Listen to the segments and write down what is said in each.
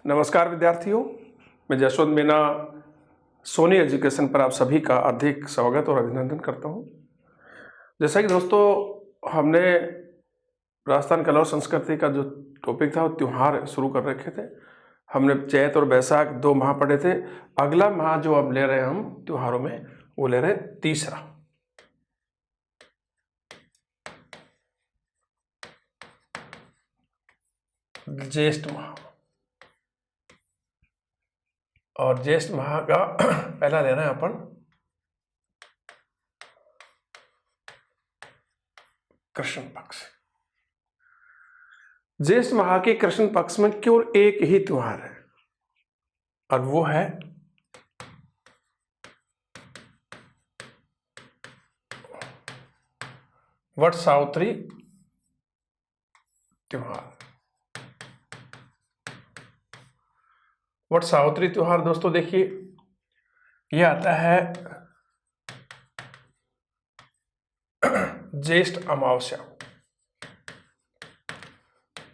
नमस्कार विद्यार्थियों, मैं जसवंत मीना सोनी एजुकेशन पर आप सभी का अधिक स्वागत और अभिनंदन करता हूं। जैसा कि दोस्तों हमने राजस्थान कला और संस्कृति का जो टॉपिक था वो त्यौहार शुरू कर रखे थे। हमने चैत और बैसाख 2 माह पढ़े थे। अगला माह जो अब ले रहे हैं हम त्योहारों में, वो ले रहे हैं तीसरा, ज्येष्ठ माह। और ज्येष्ठ माह का पहला लेना है अपन कृष्ण पक्ष। ज्येष्ठ माह के कृष्ण पक्ष में केवल एक ही त्योहार है और वो है वट सावित्री त्योहार। वट सावित्री त्योहार दोस्तों देखिए, ये आता है ज्येष्ठ अमावस्या,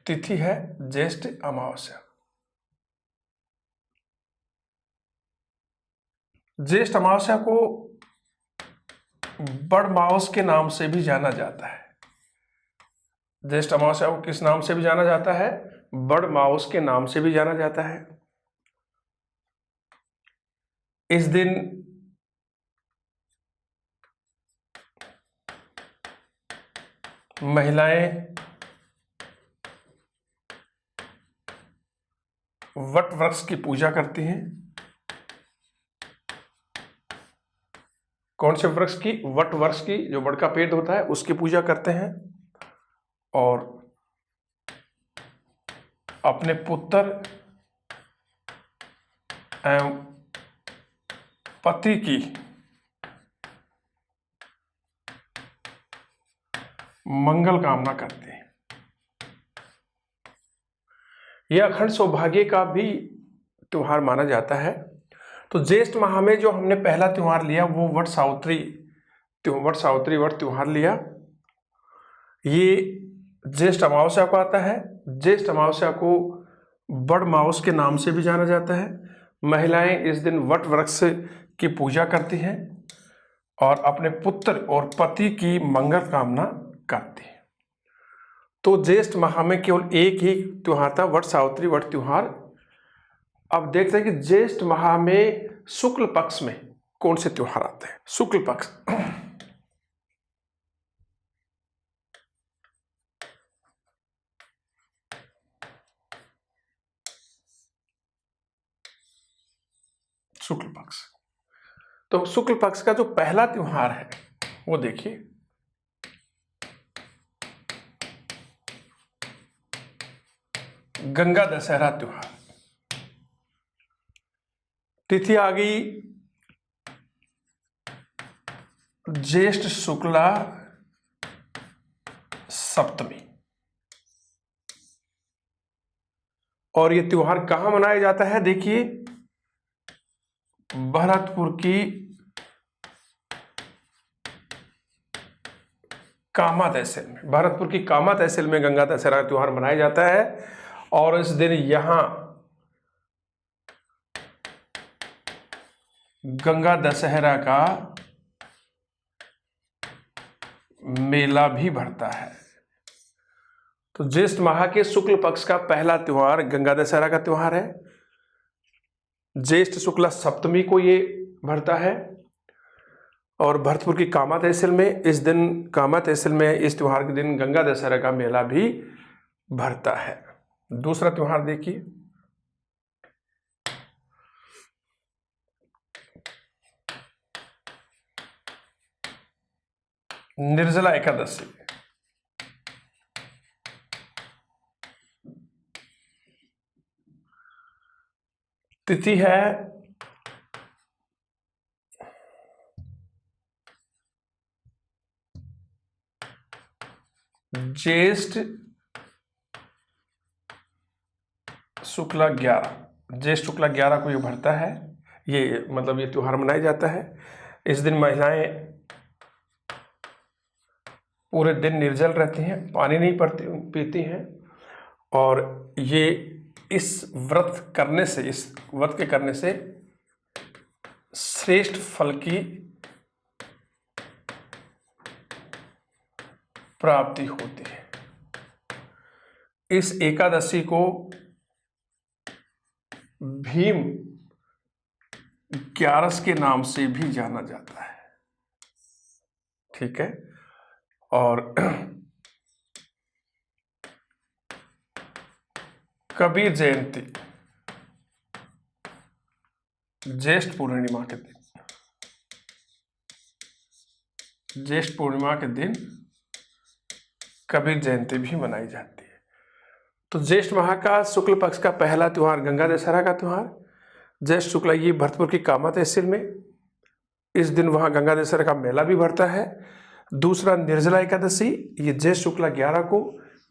तिथि है ज्येष्ठ अमावस्या। ज्येष्ठ अमावस्या को बड़मावस के नाम से भी जाना जाता है। ज्येष्ठ अमावस्या को किस नाम से भी जाना जाता है? बड़मावस के नाम से भी जाना जाता है। इस दिन महिलाएं वट वृक्ष की पूजा करती हैं। कौन से वृक्ष की? वट वृक्ष की, जो वट का पेड़ होता है उसकी पूजा करते हैं और अपने पुत्र एवं पति की मंगल कामना करते हैं। यह अखंड सौभाग्य का भी त्योहार माना जाता है। तो ज्येष्ठ माह में जो हमने पहला त्योहार लिया वो वट सावित्री वट त्योहार लिया। ये ज्येष्ठ अमावस्या को आता है। ज्येष्ठ अमावस्या को बड़मावस के नाम से भी जाना जाता है। महिलाएं इस दिन वट वृक्ष की पूजा करती हैं और अपने पुत्र और पति की मंगल कामना करती हैं। तो ज्येष्ठ माह में केवल एक ही त्योहार था, वट सावित्री वट त्योहार। अब देखते हैं कि ज्येष्ठ माह में शुक्ल पक्ष में कौन से त्योहार आते हैं। शुक्ल पक्ष शुक्ल पक्ष। तो शुक्ल पक्ष का जो पहला त्योहार है वो देखिए, गंगा दशहरा त्योहार। तिथि आ गई ज्येष्ठ शुक्ला सप्तमी। और ये त्योहार कहां मनाया जाता है? देखिए, भरतपुर की कामा तहसील में, भरतपुर की कामा तहसील में गंगा दशहरा त्योहार मनाया जाता है। और इस दिन यहां गंगा दशहरा का मेला भी भरता है। तो ज्येष्ठ माह के शुक्ल पक्ष का पहला त्योहार गंगा दशहरा का त्योहार है। ज्येष्ठ शुक्ला सप्तमी को ये भरता है और भरतपुर की कामा तहसील में इस त्योहार के दिन गंगा दशहरा का मेला भी भरता है। दूसरा त्योहार देखिए, निर्जला एकादशी। तिथि है ज्येष्ठ शुक्ला 11। ज्येष्ठ शुक्ला 11 को ये भरता है। ये मतलब ये त्योहार मनाया जाता है। इस दिन महिलाएं पूरे दिन निर्जल रहती हैं, पानी नहीं पीती हैं और ये इस व्रत के करने से श्रेष्ठ फल की प्राप्ति होती है। इस एकादशी को भीम ग्यारस के नाम से भी जाना जाता है। ठीक है। और कबीर जयंती ज्येष्ठ पूर्णिमा के दिन, कबीर जयंती भी मनाई जाती है। तो ज्येष्ठ माह का शुक्ल पक्ष का पहला त्यौहार गंगा दशहरा का त्यौहार, ज्येष्ठ शुक्ला, ये भरतपुर की कामा तहसील में, इस दिन वहाँ गंगा दशहरा का मेला भी भरता है। दूसरा निर्जला एकादशी, ये ज्येष्ठ शुक्ला 11 को,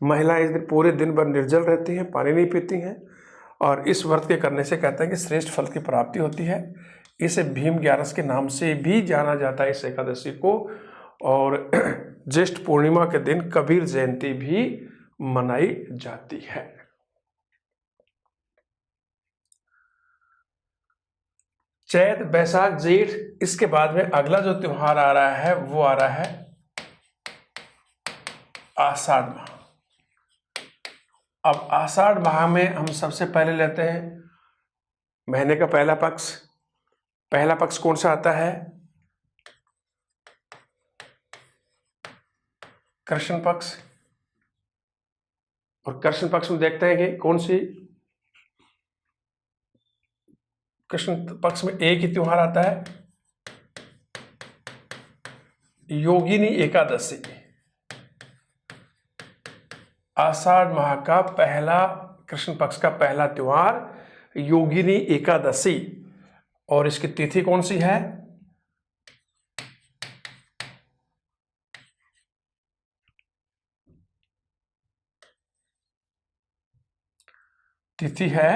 महिलाएं इस दिन पूरे दिन भर निर्जल रहती हैं, पानी नहीं पीती हैं, और इस व्रत के करने से कहते हैं कि श्रेष्ठ फल की प्राप्ति होती है। इसे भीम ग्यारस के नाम से भी जाना जाता है इस एकादशी को। और ज्येष्ठ पूर्णिमा के दिन कबीर जयंती भी मनाई जाती है। चैत, बैसाख, जेठ, इसके बाद में अगला जो त्योहार आ रहा है वो आ रहा है आषाढ़ माह। अब आषाढ़ माह में हम सबसे पहले लेते हैं महीने का पहला पक्ष। पहला पक्ष कौन सा आता है? कृष्ण पक्ष। और कृष्ण पक्ष में देखते हैं कि कौन सी, कृष्ण पक्ष में एक ही त्योहार आता है, योगिनी एकादशी। आषाढ़ माह का पहला, कृष्ण पक्ष का पहला त्योहार योगिनी एकादशी। और इसकी तिथि कौन सी है? तिथि है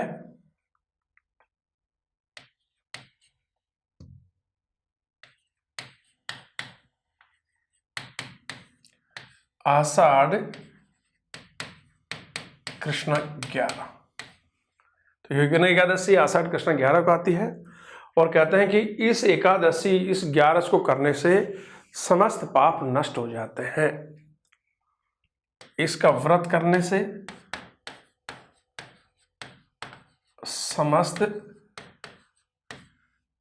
आषाढ़ कृष्ण 11। तो योगिनी एकादशी आषाढ़ कृष्ण 11 को आती है। और कहते हैं कि इस एकादशी, इस 11 को करने से समस्त पाप नष्ट हो जाते हैं। इसका व्रत करने से समस्त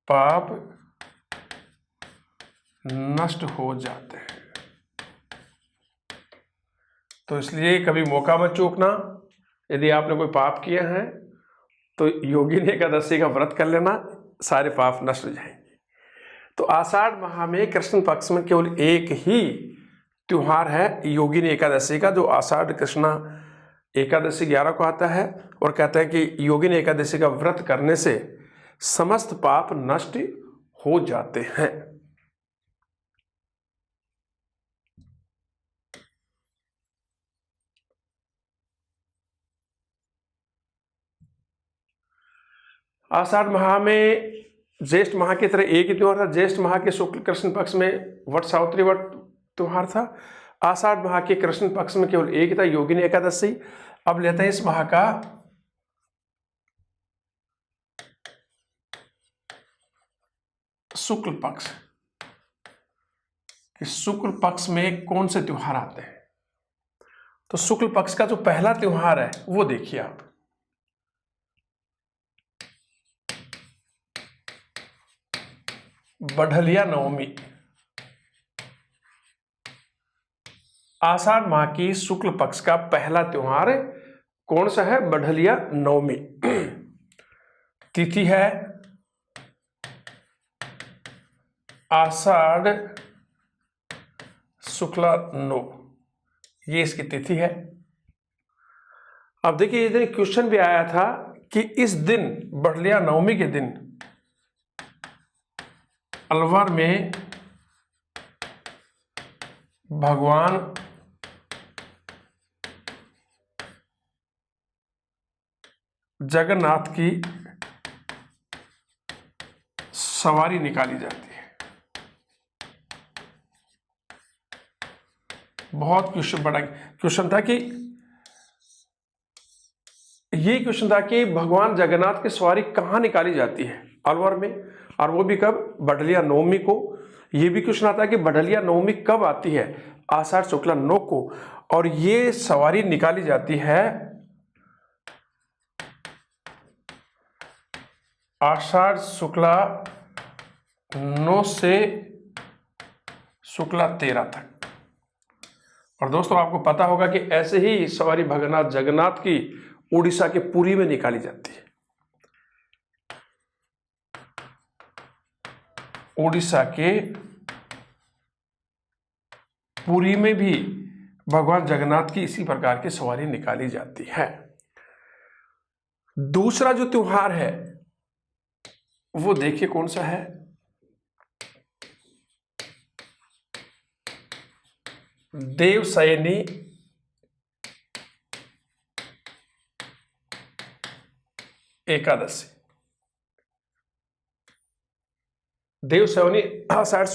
पाप नष्ट हो जाते हैं। तो इसलिए कभी मौका मत चूकना। यदि आपने कोई पाप किए हैं तो योगिनी एकादशी का व्रत कर लेना, सारे पाप नष्ट हो जाएंगे। तो आषाढ़ माह में कृष्ण पक्ष में केवल एक ही त्योहार है योगिनी एकादशी का, जो आषाढ़ कृष्ण एकादशी 11 को आता है। और कहते हैं कि योगिनी एकादशी का व्रत करने से समस्त पाप नष्ट हो जाते हैं। आषाढ़ माह में ज्येष्ठ माह की तरह एक ही त्योहार था। ज्येष्ठ माह के शुक्ल कृष्ण पक्ष में वट सावित्री व्रत त्योहार था। आषाढ़ माह के कृष्ण पक्ष में केवल एक ही था, योगिनी एकादशी। अब लेते हैं इस माह का शुक्ल पक्ष। कि शुक्ल पक्ष में कौन से त्योहार आते हैं? तो शुक्ल पक्ष का जो पहला त्योहार है वो देखिए आप, बढ़लिया नवमी। आषाढ़ माह की शुक्ल पक्ष का पहला त्योहार कौन सा है? बढ़लिया नवमी। तिथि है आषाढ़ शुक्ला 9, ये इसकी तिथि है। अब देखिए, इस दिन क्वेश्चन भी आया था कि इस दिन बढ़लिया नवमी के दिन अलवर में भगवान जगन्नाथ की सवारी निकाली जाती है। बहुत क्वेश्चन, बड़ा क्वेश्चन था कि ये क्वेश्चन था कि भगवान जगन्नाथ की सवारी कहाँ निकाली जाती है, अलवर में, और वो भी कब, बढ़लिया नवमी को। ये भी क्वेश्चन आता है कि बढ़लिया नवमी कब आती है, आषाढ़ शुक्ला 9 को, और ये सवारी निकाली जाती है आषाढ़ शुक्ला 9 से शुक्ला 13 तक। और दोस्तों आपको पता होगा कि ऐसे ही सवारी भगवान जगन्नाथ की उड़ीसा के पुरी में निकाली जाती है। उड़ीसा के पुरी में भी भगवान जगन्नाथ की इसी प्रकार की सवारी निकाली जाती है। दूसरा जो त्योहार है वो देखिए कौन सा है, देवशयनी एकादशी। देवशयनी आषाढ़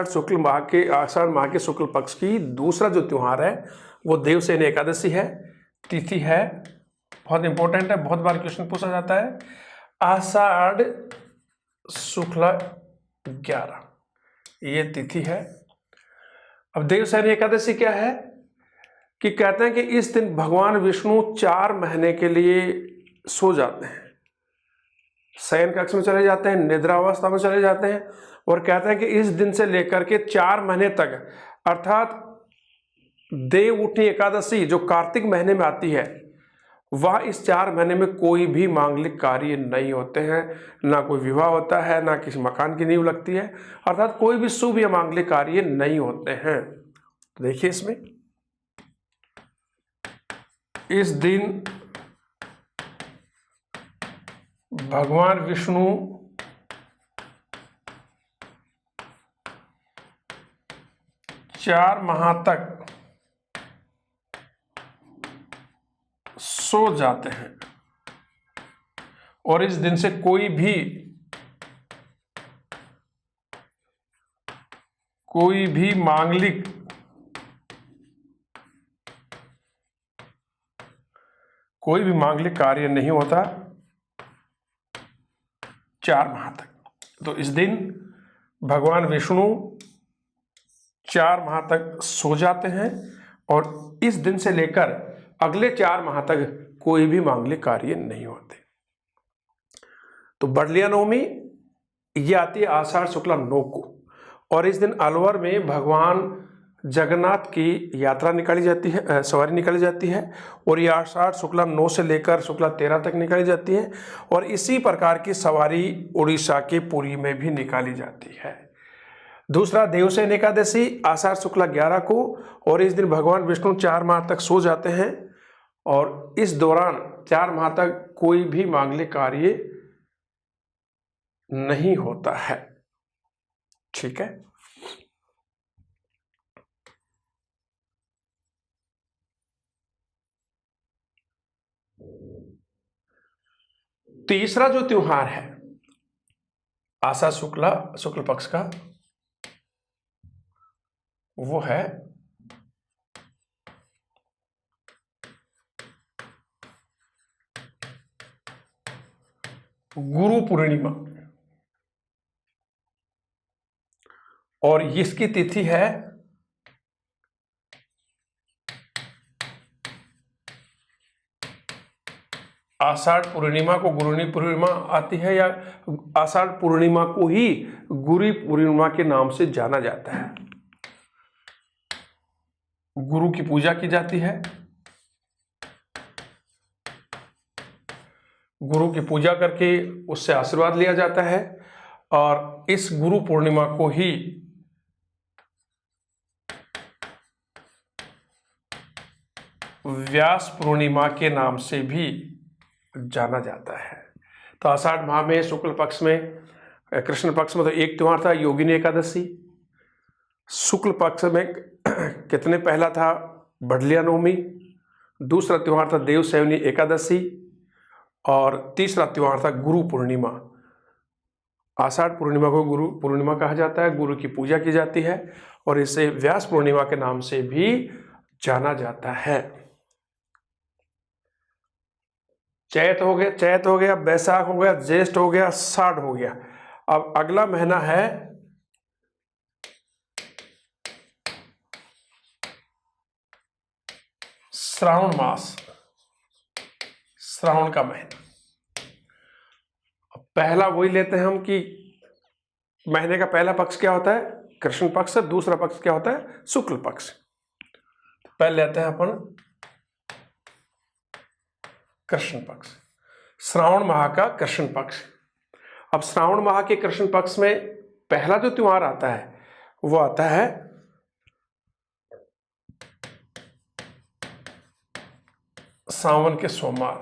शुक्ल माह के शुक्ल पक्ष की दूसरा जो त्योहार है वो देवशयनी एकादशी है। तिथि है, बहुत इंपॉर्टेंट है, बहुत बार क्वेश्चन पूछा जाता है, आषाढ़ शुक्ल 11 ये तिथि है। अब देवशयनी एकादशी क्या है कि कहते हैं कि इस दिन भगवान विष्णु 4 महीने के लिए सो जाते हैं, शयन कक्ष में चले जाते हैं, निद्रावस्था में चले जाते हैं, और कहते हैं कि इस दिन से लेकर के 4 महीने तक, अर्थात देव उठनी एकादशी जो कार्तिक महीने में आती है, वह इस 4 महीने में कोई भी मांगलिक कार्य नहीं होते हैं, ना कोई विवाह होता है, ना किसी मकान की नींव लगती है, अर्थात कोई भी शुभ या मांगलिक कार्य नहीं होते हैं। तो देखिए इसमें, इस दिन भगवान विष्णु चार माह तक सो जाते हैं, और इस दिन से कोई भी मांगलिक कार्य नहीं होता 4 माह तक। तो इस दिन भगवान विष्णु 4 माह तक सो जाते हैं, और इस दिन से लेकर अगले 4 माह तक कोई भी मांगलिक कार्य नहीं होते। तो बढ़लिया नवमी ये आती है आषाढ़ शुक्ला 9 को, और इस दिन अलवर में भगवान जगन्नाथ की यात्रा निकाली जाती है, सवारी निकाली जाती है, और ये आषाढ़ शुक्ला 9 से लेकर शुक्ला 13 तक निकाली जाती है। और इसी प्रकार की सवारी उड़ीसा के पुरी में भी निकाली जाती है। दूसरा देवशयनी एकादशी आषाढ़ शुक्ला 11 को, और इस दिन भगवान विष्णु 4 माह तक सो जाते हैं, और इस दौरान 4 माह तक कोई भी मांगलिक कार्य नहीं होता है। ठीक है, तीसरा जो त्योहार है आषाढ़ शुक्ल पक्ष का, वो है गुरु पूर्णिमा, और इसकी तिथि है आषाढ़ पूर्णिमा को गुरुनी पूर्णिमा आती है, या आषाढ़ पूर्णिमा को ही गुरु पूर्णिमा के नाम से जाना जाता है। गुरु की पूजा की जाती है, गुरु की पूजा करके उससे आशीर्वाद लिया जाता है, और इस गुरु पूर्णिमा को ही व्यास पूर्णिमा के नाम से भी जाना जाता है। तो आषाढ़ माह में शुक्ल पक्ष में, कृष्ण पक्ष में तो एक त्योहार था योगिनी एकादशी, शुक्ल पक्ष में कितने पहला था बढ़लिया नवमी, दूसरा त्योहार था देवशयनी एकादशी, और तीसरा त्योहार था गुरु पूर्णिमा। आषाढ़ पूर्णिमा को गुरु पूर्णिमा कहा जाता है, गुरु की पूजा की जाती है, और इसे व्यास पूर्णिमा के नाम से भी जाना जाता है। चैत हो गया, बैसाख हो गया, ज्येष्ठ हो गया, आषाढ़ हो गया। अब अगला महीना है श्रावण मास, श्रावण का महीना। पहला वही लेते हैं हम कि महीने का पहला पक्ष क्या होता है, कृष्ण पक्ष, दूसरा पक्ष क्या होता है, शुक्ल पक्ष। पहले लेते हैं अपन कृष्ण पक्ष, श्रावण माह का कृष्ण पक्ष। अब श्रावण माह के कृष्ण पक्ष में पहला जो त्योहार आता है वो आता है सावन के सोमवार।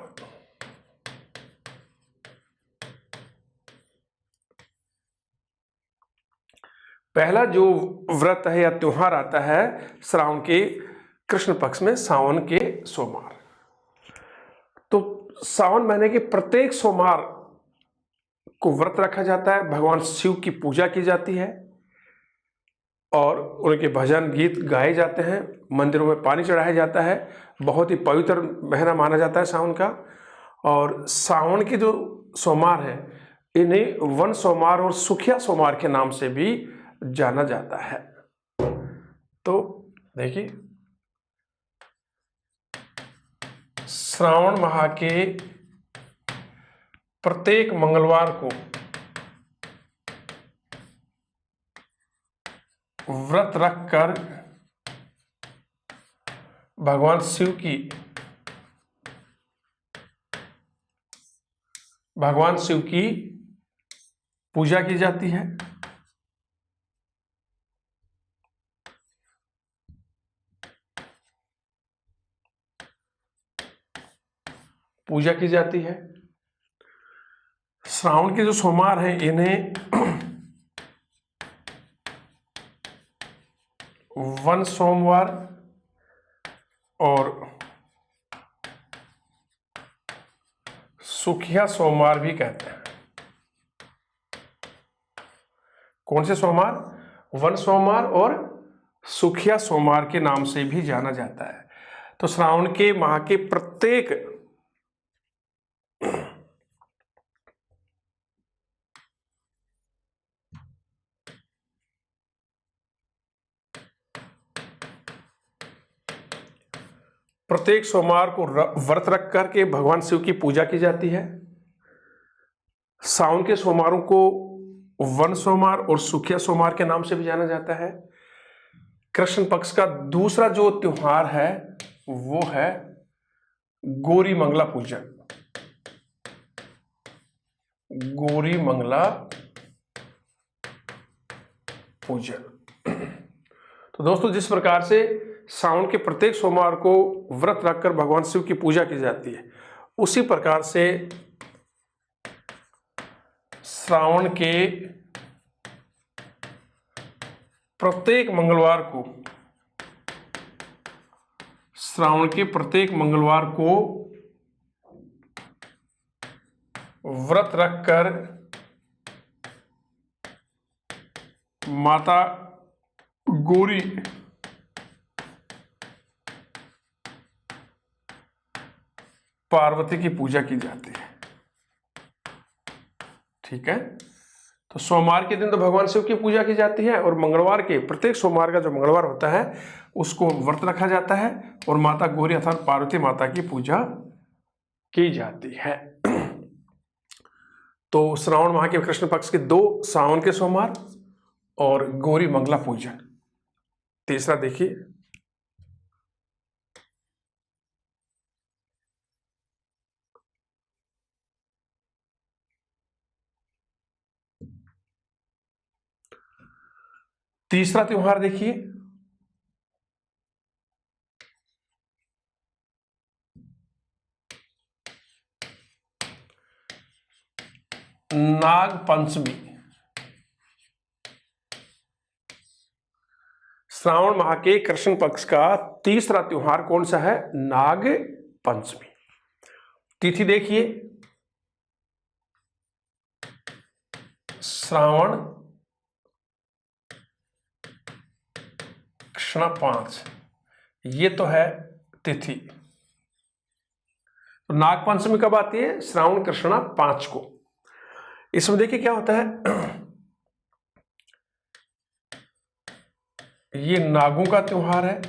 पहला जो व्रत है या त्योहार आता है श्रावण के कृष्ण पक्ष में, सावन के सोमवार। तो सावन महीने के प्रत्येक सोमवार को व्रत रखा जाता है, भगवान शिव की पूजा की जाती है और उनके भजन गीत गाए जाते हैं, मंदिरों में पानी चढ़ाया जाता है। बहुत ही पवित्र महीना माना जाता है सावन का। और सावन के जो सोमवार हैं इन्हें वन सोमवार और सुखिया सोमवार के नाम से भी जाना जाता है। तो देखिए, श्रावण माह के प्रत्येक मंगलवार को व्रत रखकर भगवान शिव की पूजा की जाती है। पूजा की जाती है। श्रावण के जो सोमवार हैं इन्हें वन सोमवार और सुखिया सोमवार भी कहते हैं। कौन से सोमवार? वन सोमवार और सुखिया सोमवार के नाम से भी जाना जाता है। तो श्रावण के माह के प्रत्येक सोमवार को व्रत रख करके भगवान शिव की पूजा की जाती है। सावन के सोमवारों को वन सोमवार और सुखिया सोमवार के नाम से भी जाना जाता है। कृष्ण पक्ष का दूसरा जो त्योहार है वो है गौरी मंगला पूजन। गौरी मंगला पूजन। तो दोस्तों, जिस प्रकार से सावन के प्रत्येक सोमवार को व्रत रखकर भगवान शिव की पूजा की जाती है, उसी प्रकार से श्रावण के प्रत्येक मंगलवार को व्रत रखकर माता गौरी पार्वती की पूजा की जाती है। ठीक है। तो सोमवार के दिन तो भगवान शिव की पूजा की जाती है और मंगलवार के प्रत्येक सोमवार का जो मंगलवार होता है उसको व्रत रखा जाता है और माता गौरी अर्थात पार्वती माता की पूजा की जाती है। तो श्रावण माह के कृष्ण पक्ष के 2 सावन के सोमवार और गौरी मंगला पूजन। तीसरा देखिए, तीसरा त्योहार देखिए, नाग पंचमी। श्रावण माह के कृष्ण पक्ष का तीसरा त्योहार कौन सा है? नाग पंचमी। तिथि देखिए, श्रावण कृष्ण 5, ये तो है तिथि। तो नाग पंचमी कब आती है? श्रावण कृष्णा 5 को। इसमें देखिए क्या होता है, ये नागों का त्योहार है,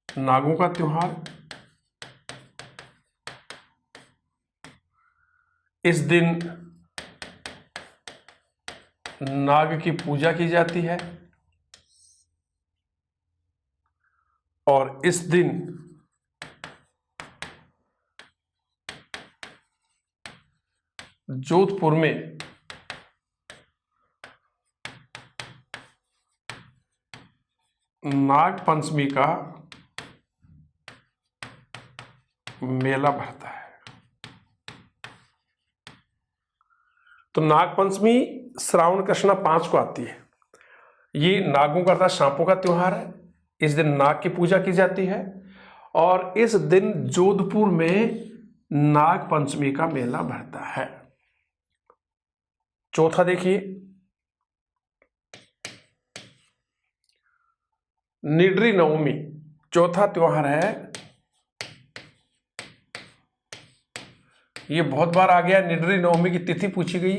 नागों का त्योहार। इस दिन नाग की पूजा की जाती है और इस दिन जोधपुर में नाग पंचमी का मेला भरता है। तो नाग पंचमी श्रावण कृष्णा 5 को आती है। ये नागों का अर्थात सांपों का त्योहार है। इस दिन नाग की पूजा की जाती है और इस दिन जोधपुर में नाग पंचमी का मेला भरता है। चौथा देखिए, निड्री नवमी चौथा त्योहार है। ये बहुत बार आ गया। निड्री नवमी की तिथि पूछी गई,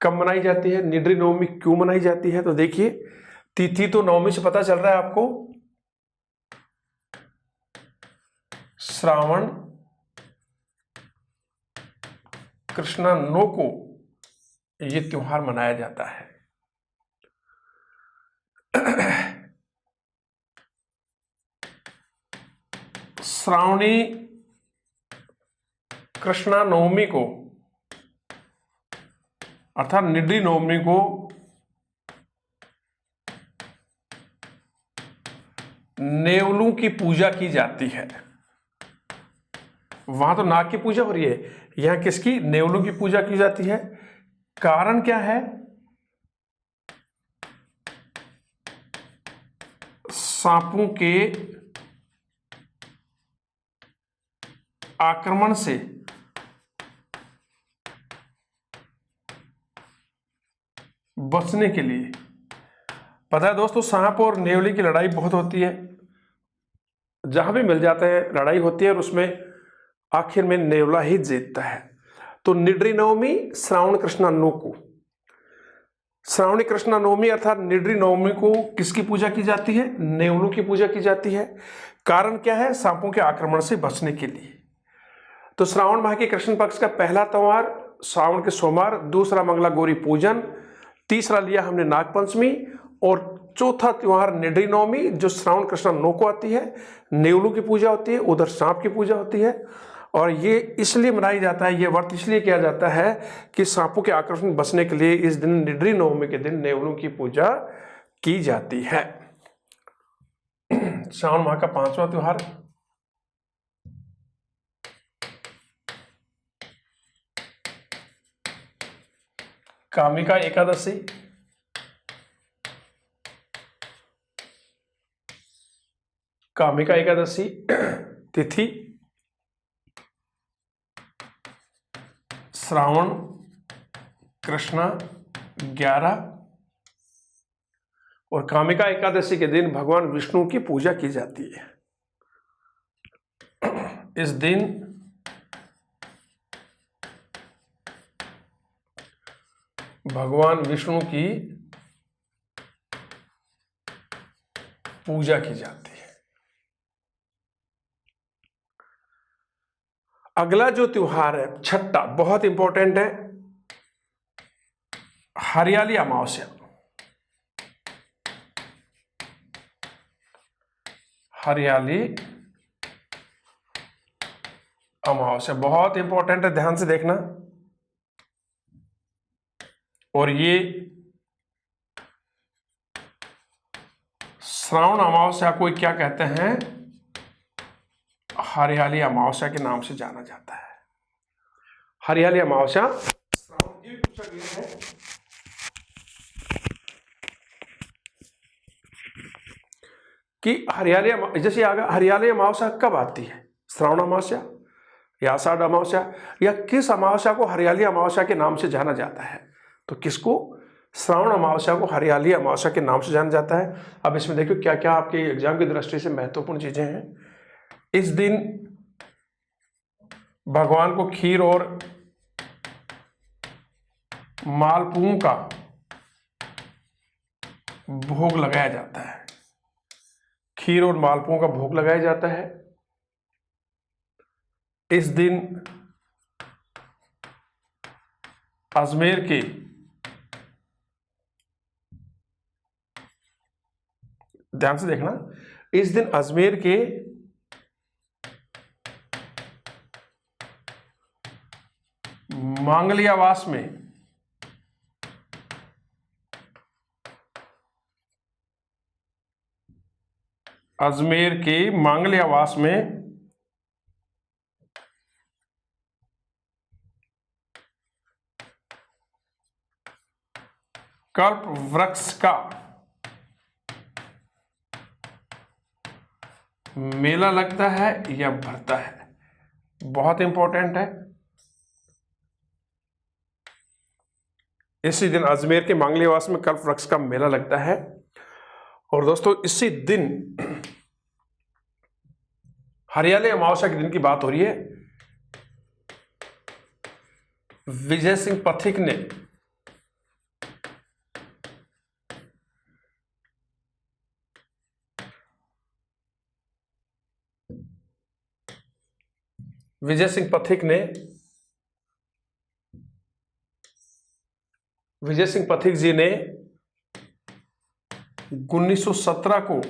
कब मनाई जाती है, निड्री नवमी क्यों मनाई जाती है? तो देखिए, तिथि तो नवमी से पता चल रहा है आपको, श्रावण कृष्णा 9 को ये त्योहार मनाया जाता है। श्रावणी कृष्णा नवमी को अर्थात निड्री नवमी को नेवलों की पूजा की जाती है। वहां तो नाग की पूजा हो रही है, यहां किसकी? नेवलों की पूजा की जाती है। कारण क्या है? सांपों के आक्रमण से बचने के लिए। पता है दोस्तों, सांप और नेवली की लड़ाई बहुत होती है, जहां भी मिल जाते हैं लड़ाई होती है और उसमें आखिर में नेवला ही जीतता है। तो निड्री नवमी श्रावण कृष्णा 9 को, श्रावणी कृष्णा नवमी अर्थात निड्री नवमी को किसकी पूजा की जाती है? नेवलों की पूजा की जाती है। कारण क्या है? सांपों के आक्रमण से बचने के लिए। तो श्रावण माह के कृष्ण पक्ष का पहला त्योहार श्रावण के सोमवार, दूसरा मंगला गौरी पूजन, तीसरा लिया हमने नाग पंचमी और चौथा त्योहार निड्री नवमी जो श्रावण कृष्णा 9 को आती है। नेवलों की पूजा होती है, उधर सांप की पूजा होती है और ये इसलिए मनाई जाता है, ये व्रत इसलिए किया जाता है कि सांपों के आक्रमण से बचने के लिए इस दिन निड्री नवमी के दिन नेवलों की पूजा की जाती है। श्रावण माह का 5वां त्योहार कामिका एकादशी। कामिका एकादशी तिथि श्रावण कृष्णा 11 और कामिका एकादशी के दिन भगवान विष्णु की पूजा की जाती है। इस दिन भगवान विष्णु की पूजा की जाती है। अगला जो त्योहार है छठा, बहुत इंपॉर्टेंट है, हरियाली अमावस्या। हरियाली अमावस्या बहुत इंपॉर्टेंट है, ध्यान से देखना। और ये श्रावण अमावस्या को क्या कहते हैं? हरियाली अमावस्या के नाम से जाना जाता है। हरियाली अमावस्या श्रावण की पूछा गया है कि हरियाली जैसे हरियाली अमावस्या कब आती है? श्रावण अमावस्या या आषाढ़ अमावस्या, या किस अमावस्या को हरियाली अमावस्या के नाम से जाना जाता है? तो किसको? श्रावण अमावस्या को हरियाली अमावस्या के नाम से जाना जाता है। अब इसमें देखिए क्या क्या आपके एग्जाम की दृष्टि से महत्वपूर्ण चीजें हैं। इस दिन भगवान को खीर और मालपुओं का भोग लगाया जाता है। खीर और मालपुओं का भोग लगाया जाता है। इस दिन अजमेर के ध्यान से देखना, इस दिन अजमेर के मांगलियावास में कल्प वृक्ष का मेला लगता है या भरता है। बहुत इंपॉर्टेंट है। इसी दिन अजमेर के मांगलियावास में कल्प वृक्ष का मेला लगता है। और दोस्तों इसी दिन हरियाली अमावस्या के दिन की बात हो रही है। विजय सिंह पथिक ने विजय सिंह पथिक जी ने 1917 को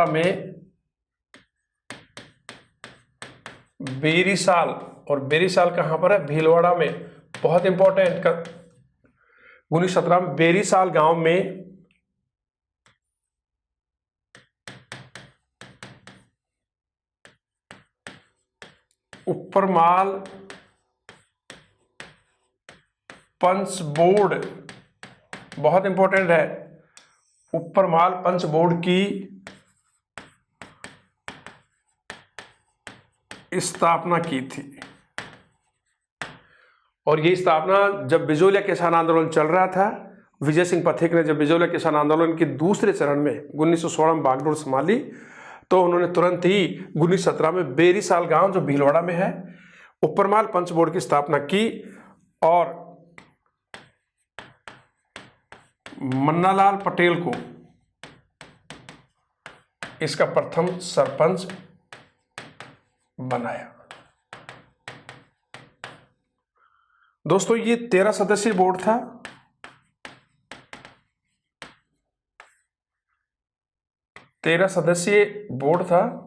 में बेरीसाल, और बेरीसाल कहां पर है? भीलवाड़ा में। बहुत इंपॉर्टेंट। 1917 में बेरीसाल गांव में उपरमाल पंच बोर्ड, बहुत इंपॉर्टेंट है, उपरमाल पंच बोर्ड की स्थापना की थी। और ये स्थापना जब बिजोलिया किसान आंदोलन चल रहा था, विजय सिंह पथिक ने जब बिजोलिया किसान आंदोलन के दूसरे चरण में 1916 में बागडोर संभाली, तो उन्होंने तुरंत ही 1917 में बेरीसाल गांव जो भीलवाड़ा में है, उपरमाल पंच बोर्ड की स्थापना की और मन्नालाल पटेल को इसका प्रथम सरपंच बनाया। दोस्तों ये 13 सदस्यीय बोर्ड था।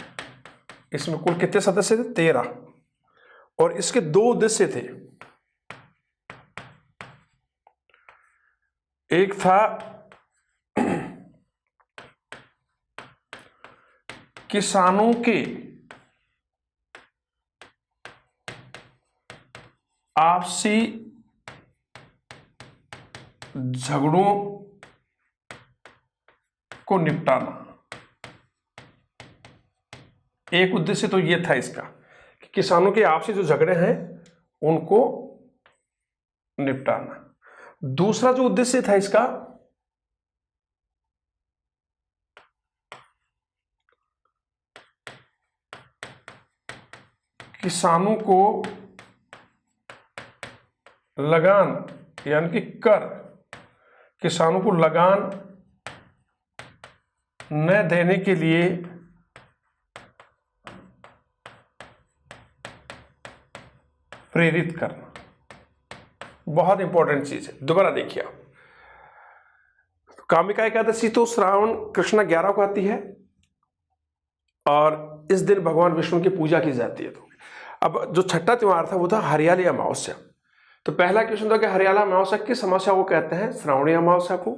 इसमें कुल कितने सदस्य थे? 13। और इसके 2 उद्देश्य थे। एक था किसानों के आपसी झगड़ों को निपटाना। एक उद्देश्य तो यह था इसका कि किसानों के आपसी जो झगड़े हैं उनको निपटाना। दूसरा जो उद्देश्य था इसका, किसानों को लगान यानी कि कर, किसानों को लगान न देने के लिए प्रेरित करना। बहुत इंपॉर्टेंट चीज है। दोबारा देखिए आप, कामिका एकादशी तो श्रावण कृष्ण 11 को आती है और इस दिन भगवान विष्णु की पूजा की जाती है। तो अब जो छठा त्योहार था वो था हरियाली अमावस्या। तो पहला क्वेश्चन था कि हरियाली अमावस्या किस अमावस्या को कहते हैं? श्रावणी अमावस्या को।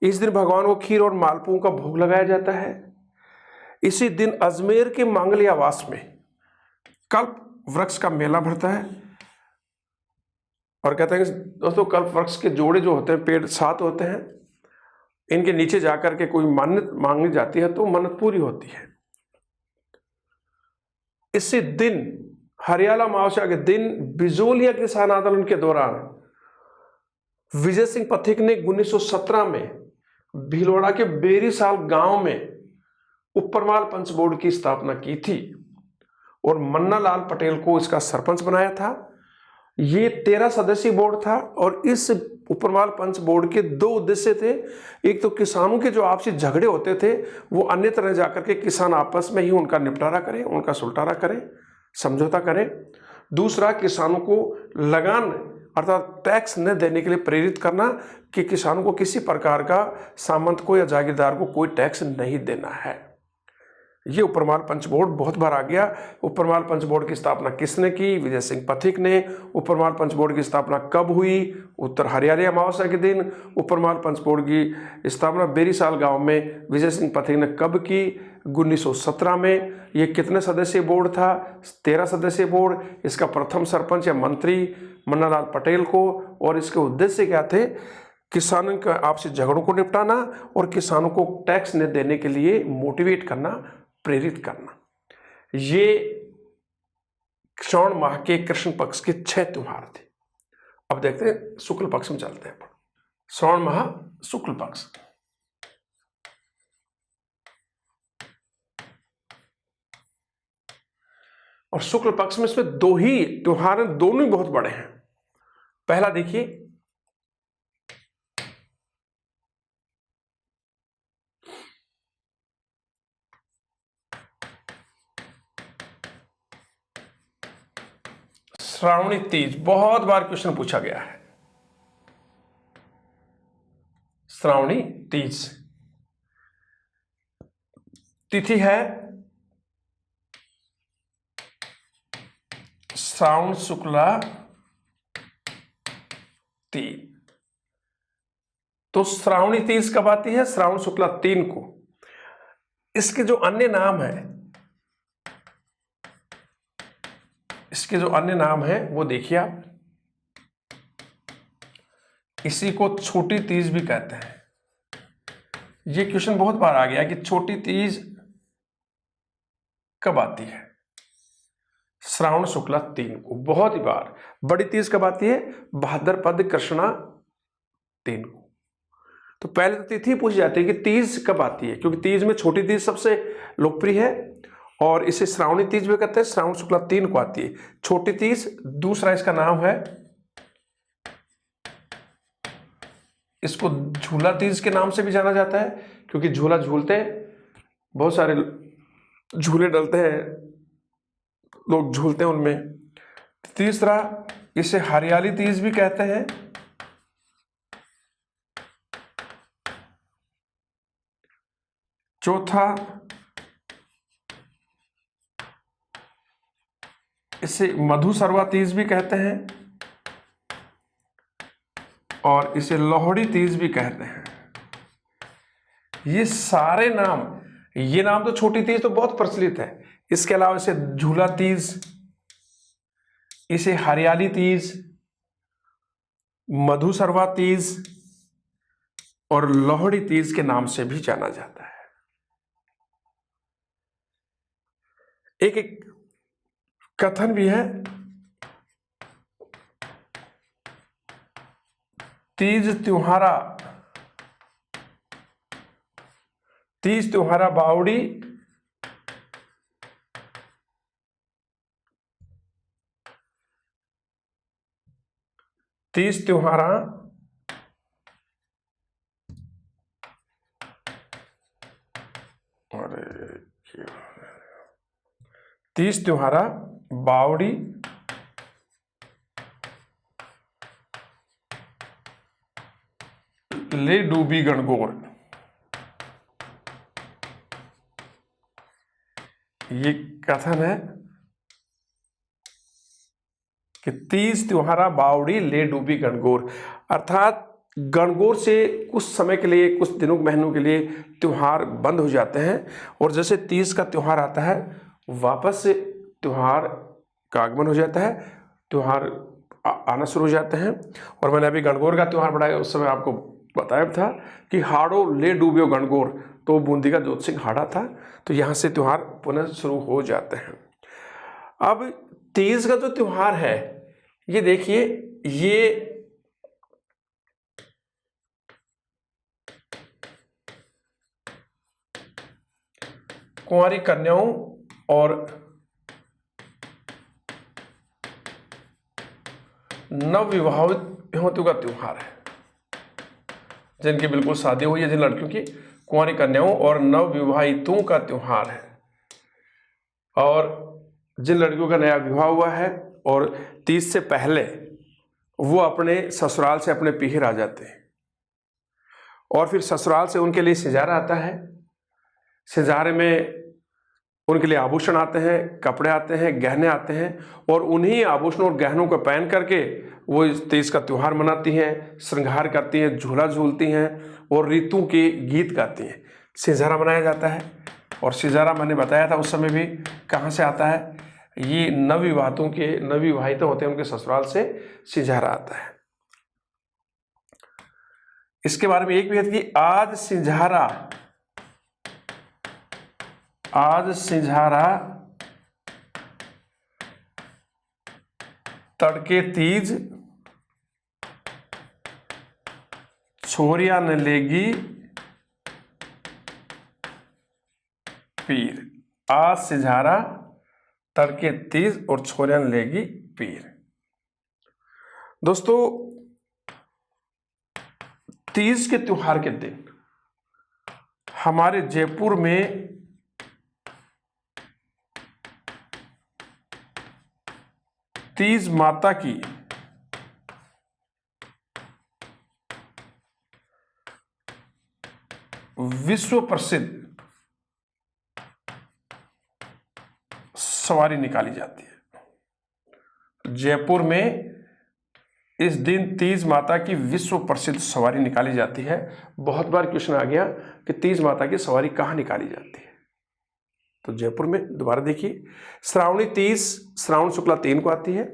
इस दिन भगवान को खीर और मालपुओं का भोग लगाया जाता है। इसी दिन अजमेर के मांगलियावास में कल्प वृक्ष का मेला भरता है। और कहते हैं कि दोस्तों कल्प वृक्ष के जोड़े जो होते हैं, पेड़ 7 होते हैं, इनके नीचे जाकर के कोई मन्नत मांगनी जाती है तो मन्नत पूरी होती है। इसी दिन हरियाला अमावस्या के दिन बिजोलिया किसान आंदोलन के दौरान विजय सिंह पथिक ने 1917 में भीलवाड़ा के बेरीसाल गांव में ऊपरमाल पंच बोर्ड की स्थापना की थी और मन्ना लाल पटेल को इसका सरपंच बनाया था। ये 13 सदस्यीय बोर्ड था और इस ऊपरमाल पंच बोर्ड के 2 उद्देश्य थे। एक तो किसानों के जो आपसी झगड़े होते थे वो अन्य तरह जाकर के किसान आपस में ही उनका निपटारा करें, उनका सुलटारा करें, समझौता करें। दूसरा, किसानों को लगान अर्थात टैक्स न देने के लिए प्रेरित करना कि किसानों को किसी प्रकार का सामंत को या जागीरदार को कोई टैक्स नहीं देना है। ये ऊपरमाल पंच बोर्ड बहुत बार आ गया। ऊपरमाल पंच बोर्ड की स्थापना किसने की? विजय सिंह पथिक ने। ऊपरमाल पंच बोर्ड की स्थापना कब हुई? उत्तर हरियाली अमावस्या के दिन। ऊपरमाल पंच बोर्ड की स्थापना बेरीसाल गांव में विजय सिंह पथिक ने कब की? 1917 में। ये कितने सदस्यीय बोर्ड था? 13 सदस्यीय बोर्ड। इसका प्रथम सरपंच या मंत्री मन्ना लाल पटेल को, और इसके उद्देश्य क्या थे? किसानों के आपसी झगड़ों को निपटाना और किसानों को टैक्स न देने के लिए मोटिवेट करना, प्रेरित करना। ये श्रावण माह के कृष्ण पक्ष के 6 त्योहार थे। अब देखते हैं शुक्ल पक्ष में चलते हैं। श्रावण माह शुक्ल पक्ष। और शुक्ल पक्ष में इसमें 2 ही त्योहार हैं, दोनों ही बहुत बड़े हैं। पहला देखिए, श्रावणी तीज। बहुत बार क्वेश्चन पूछा गया है। श्रावणी तीज तिथि है श्रावण शुक्ला 3। तो श्रावणी तीज कब आती है? श्रावण शुक्ला 3 को। इसके जो अन्य नाम है, इसके जो अन्य नाम है वो देखिए आप। इसी को छोटी तीज भी कहते हैं। ये क्वेश्चन बहुत बार आ गया कि छोटी तीज कब आती है? श्रावण शुक्ला 3 को, बहुत ही बार। बड़ी तीज कब आती है? भाद्रपद कृष्णा 3 को। तो पहले तो तिथि पूछी जाती है कि तीज कब आती है, क्योंकि तीज में छोटी तीज सबसे लोकप्रिय है और इसे श्रावणी तीज भी कहते हैं। श्रावण शुक्ला 3 को आती है छोटी तीज। दूसरा इसका नाम है, इसको झूला तीज के नाम से भी जाना जाता है, क्योंकि झूला झूलते बहुत सारे झूले डलते हैं, लोग झूलते हैं उनमें। तीसरा, इसे हरियाली तीज भी कहते हैं। चौथा, इसे मधुसरवा तीज भी कहते हैं और इसे लोहड़ी तीज भी कहते हैं। ये सारे नाम, ये नाम तो छोटी तीज तो बहुत प्रचलित है। इसके अलावा इसे झूला तीज, इसे हरियाली तीज, मधुसरवा तीज और लोहड़ी तीज के नाम से भी जाना जाता है। एक कथन भी है, तीज त्योहारा बावड़ी, तीज त्योहारा बावड़ी ले डूबी गणगौर। ये कथन है कि तीज त्योहारा बावड़ी ले डूबी गणगौर, अर्थात गणगौर से कुछ समय के लिए, कुछ दिनों महीनों के लिए त्योहार बंद हो जाते हैं और जैसे तीज का त्योहार आता है वापस से त्योहार का आगमन हो जाता है, त्योहार आना शुरू हो जाते हैं। और मैंने अभी गणगौर का त्योहार बढ़ाया, उस समय आपको बताया था कि हाड़ो ले डूबियो गणगौर, तो बूंदी का जोत सिंह हाड़ा था। तो यहाँ से त्योहार पुनः शुरू हो जाते हैं। अब तीज का जो त्योहार है, ये देखिए, ये कुंवारी कन्याओं और नवविवाहितों का त्योहार है, जिनकी बिल्कुल शादी हुई है, जिन लड़कियों की, कुंवारी कन्याओं और नवविवाहितों का त्योहार है। और जिन लड़कियों का नया विवाह हुआ है और तीज से पहले वो अपने ससुराल से अपने पीहर आ जाते हैं, और फिर ससुराल से उनके लिए सिंजारा आता है। सिंजारे में उनके लिए आभूषण आते हैं, कपड़े आते हैं, गहने आते हैं, और उन्हीं आभूषणों और गहनों को पहन करके वो इस तीज का त्योहार मनाती हैं, श्रृंगार करती हैं, झूला झूलती हैं और ऋतु के गीत गाती हैं। सिंजारा मनाया जाता है, और सिंजारा मैंने बताया था उस समय भी कहाँ से आता है, ये नवविवाहित होते हैं, उनके ससुराल से सिंजारा आता है। इसके बारे में एक भी है कि आज सिंझारा तड़के तीज, छोरिया न लेगी पीर। आज सिंझारा तड़के तीज और छोरिया न लेगी पीर। दोस्तों, तीज के त्योहार के दिन हमारे जयपुर में तीज माता की विश्व प्रसिद्ध सवारी निकाली जाती है। जयपुर में इस दिन तीज माता की विश्व प्रसिद्ध सवारी निकाली जाती है। बहुत बार क्वेश्चन आ गया कि तीज माता की सवारी कहाँ निकाली जाती है, तो जयपुर में। दोबारा देखिए, श्रावणी तीज श्रावण शुक्ला 3 को आती है।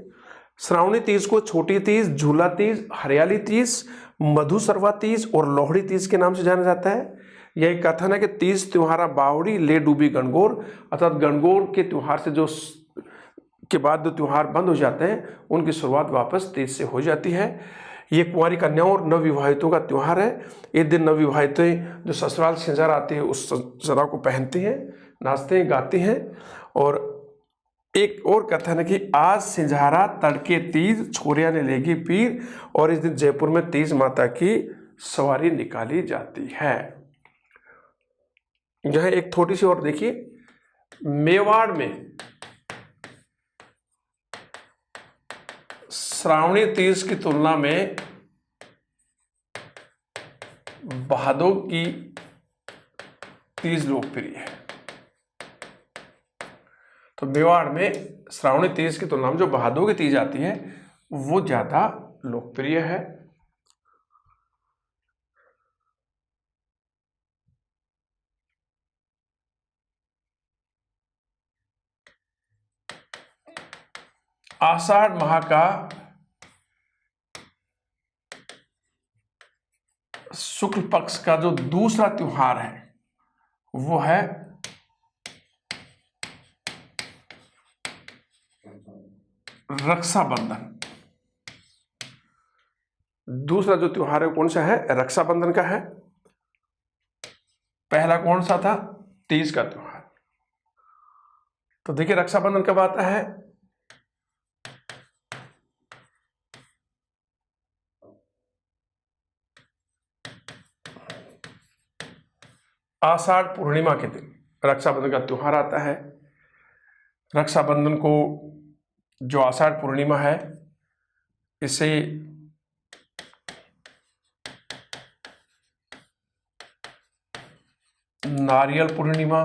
श्रावणी तीज को छोटी तीज, झूला तीज, हरियाली तीज, मधुसरवा तीज और लोहड़ी तीज के नाम से जाना जाता है। यह एक कथन है कि तीज त्योहारा बावड़ी ले डूबी गणगौर, अर्थात गणगौर के त्योहार से जो के बाद जो त्योहार बंद हो जाते हैं, उनकी शुरुआत वापस तीज से हो जाती है। ये कुंवारी कन्याओं और नवविवाहितों का त्योहार है। इस दिन नवविवाहितें जो ससुराल से सिंजारा आती है, उस सिंजारा को पहनती हैं, नाचते हैं, गाती हैं। और एक और कथन है कि आज सिंझारा तड़के तीज, छोरिया ने लेगी पीर, और इस दिन जयपुर में तीज माता की सवारी निकाली जाती है। यह एक थोड़ी सी और देखिए, मेवाड़ में श्रावणी तीज की तुलना में भादों की तीज लोकप्रिय है। तो मेवाड़ में श्रावणी तीज की तुलना में जो भादों की तीज आती है, वो ज्यादा लोकप्रिय है। आषाढ़ माह का शुक्ल पक्ष का जो दूसरा त्योहार है, वो है रक्षाबंधन। दूसरा जो त्योहार है कौन सा है? रक्षाबंधन का है। पहला कौन सा था? तीज का त्योहार। तो देखिए, रक्षाबंधन कब आता है? आषाढ़ पूर्णिमा के दिन रक्षाबंधन का त्योहार आता है। रक्षाबंधन को जो आषाढ़ पूर्णिमा है, इसे नारियल पूर्णिमा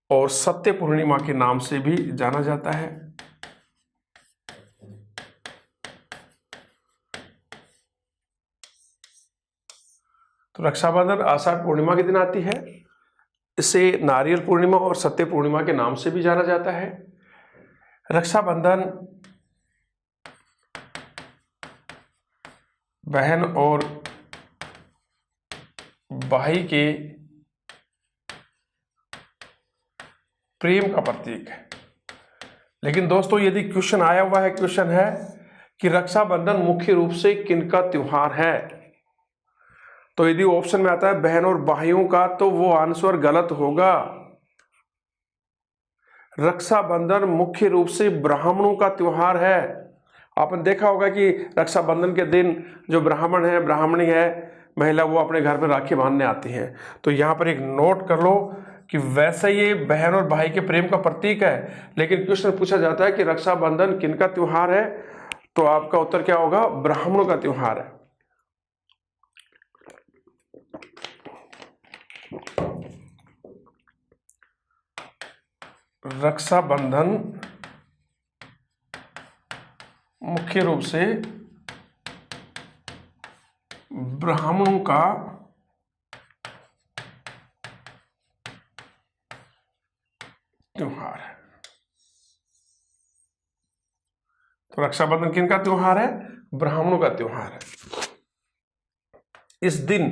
और सत्य पूर्णिमा के नाम से भी जाना जाता है। तो रक्षाबंधन आषाढ़ पूर्णिमा के दिन आती है। इसे नारियल पूर्णिमा और सत्य पूर्णिमा के नाम से भी जाना जाता है। रक्षाबंधन बहन और भाई के प्रेम का प्रतीक है। लेकिन दोस्तों यदि क्वेश्चन आया हुआ है, क्वेश्चन है कि रक्षाबंधन मुख्य रूप से किनका त्योहार है, तो यदि ऑप्शन में आता है बहन और भाइयों का, तो वो आंसर गलत होगा। रक्षाबंधन मुख्य रूप से ब्राह्मणों का त्योहार है। आपने देखा होगा कि रक्षाबंधन के दिन जो ब्राह्मण है, ब्राह्मणी है, महिला, वो अपने घर में राखी बांधने आती हैं। तो यहाँ पर एक नोट कर लो कि वैसे ये बहन और भाई के प्रेम का प्रतीक है, लेकिन क्वेश्चन पूछा जाता है कि रक्षाबंधन किनका त्योहार है, तो आपका उत्तर क्या होगा? ब्राह्मणों का त्योहार है। रक्षाबंधन मुख्य रूप से ब्राह्मणों का त्योहार है। तो रक्षाबंधन किनका त्योहार है? ब्राह्मणों का त्योहार है। इस दिन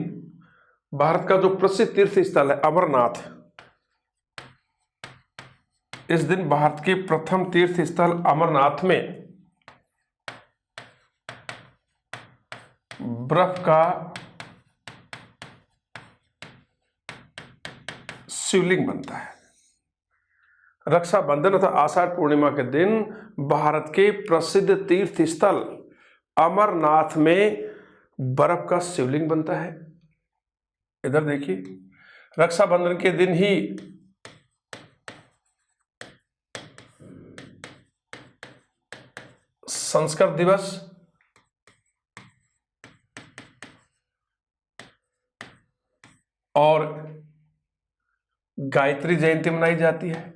भारत का जो प्रसिद्ध तीर्थ स्थल है अमरनाथ, इस दिन भारत के प्रथम तीर्थ स्थल अमरनाथ में बर्फ का शिवलिंग बनता है। रक्षाबंधन अर्थात आषाढ़ पूर्णिमा के दिन भारत के प्रसिद्ध तीर्थ स्थल अमरनाथ में बर्फ का शिवलिंग बनता है। इधर देखिए, रक्षाबंधन के दिन ही संस्कृत दिवस और गायत्री जयंती मनाई जाती है।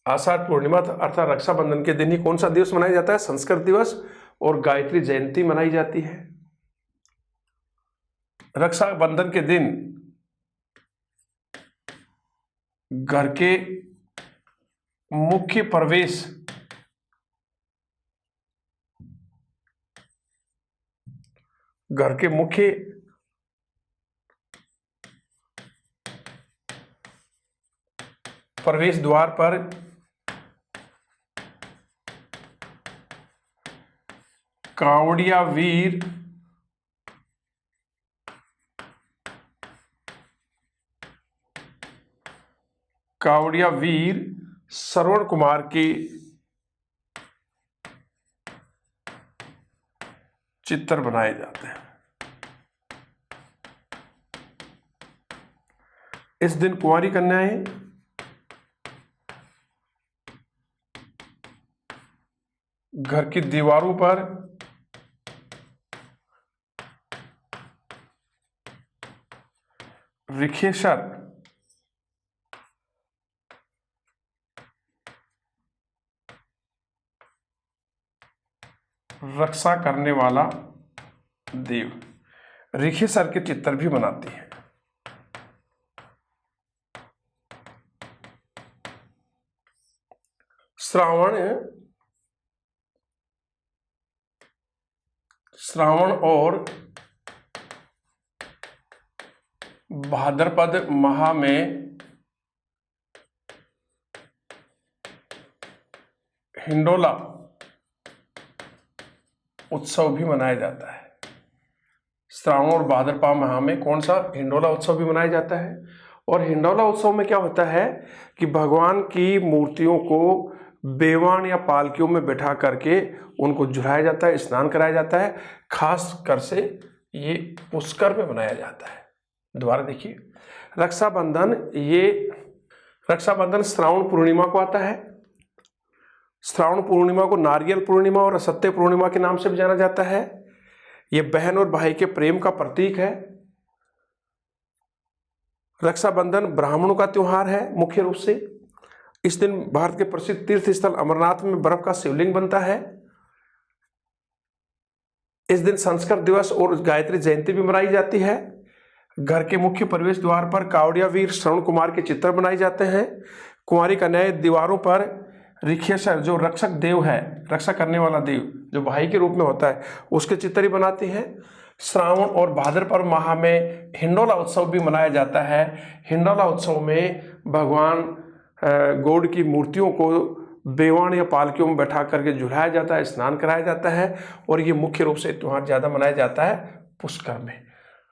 आषाढ़ पूर्णिमा अर्थात रक्षाबंधन के दिन ही कौन सा दिवस मनाया जाता है? संस्कृत दिवस और गायत्री जयंती मनाई जाती है। रक्षाबंधन के दिन घर के मुख्य प्रवेश प्रवेश द्वार पर कावड़िया वीर श्रवण कुमार के चित्र बनाए जाते हैं। इस दिन कुंवारी कन्याएं घर की दीवारों पर रिखेसर रक्षा करने वाला देव, रिखेसर के चित्र भी बनाती है। श्रावण और भाद्रपद माह में हिंडोला उत्सव भी मनाया जाता है। श्रावण और भाद्रपद माह में कौन सा? हिंडोला उत्सव भी मनाया जाता है। और हिंडोला उत्सव में क्या होता है कि भगवान की मूर्तियों को बेवान या पालकियों में बैठा करके उनको झुलाया जाता है, स्नान कराया जाता है। खास कर से ये पुष्कर में बनाया जाता है। दोबारा देखिए, रक्षाबंधन श्रावण पूर्णिमा को आता है। श्रावण पूर्णिमा को नारियल पूर्णिमा और असत्य पूर्णिमा के नाम से भी जाना जाता है। ये बहन और भाई के प्रेम का प्रतीक है। रक्षाबंधन ब्राह्मणों का त्योहार है मुख्य रूप से। इस दिन भारत के प्रसिद्ध तीर्थ स्थल अमरनाथ में बर्फ का शिवलिंग बनता है। इस दिन संस्कृत दिवस और गायत्री जयंती भी मनाई जाती है। घर के मुख्य प्रवेश द्वार पर कावड़िया वीर श्रवण कुमार के चित्र बनाए जाते हैं। कुंवारी कन्याएं दीवारों पर रिखेसर जो रक्षक देव है, रक्षा करने वाला देव जो भाई के रूप में होता है, उसके चित्र ही बनाती हैं। श्रावण और भाद्रपद माह में हिंडोला उत्सव भी मनाया जाता है। हिंडोला उत्सव में भगवान गौड़ की मूर्तियों को बेवाण या पालकियों में बैठा करके झुलाया जाता है, स्नान कराया जाता है। और ये मुख्य रूप से त्यौहार ज़्यादा मनाया जाता है पुष्कर में।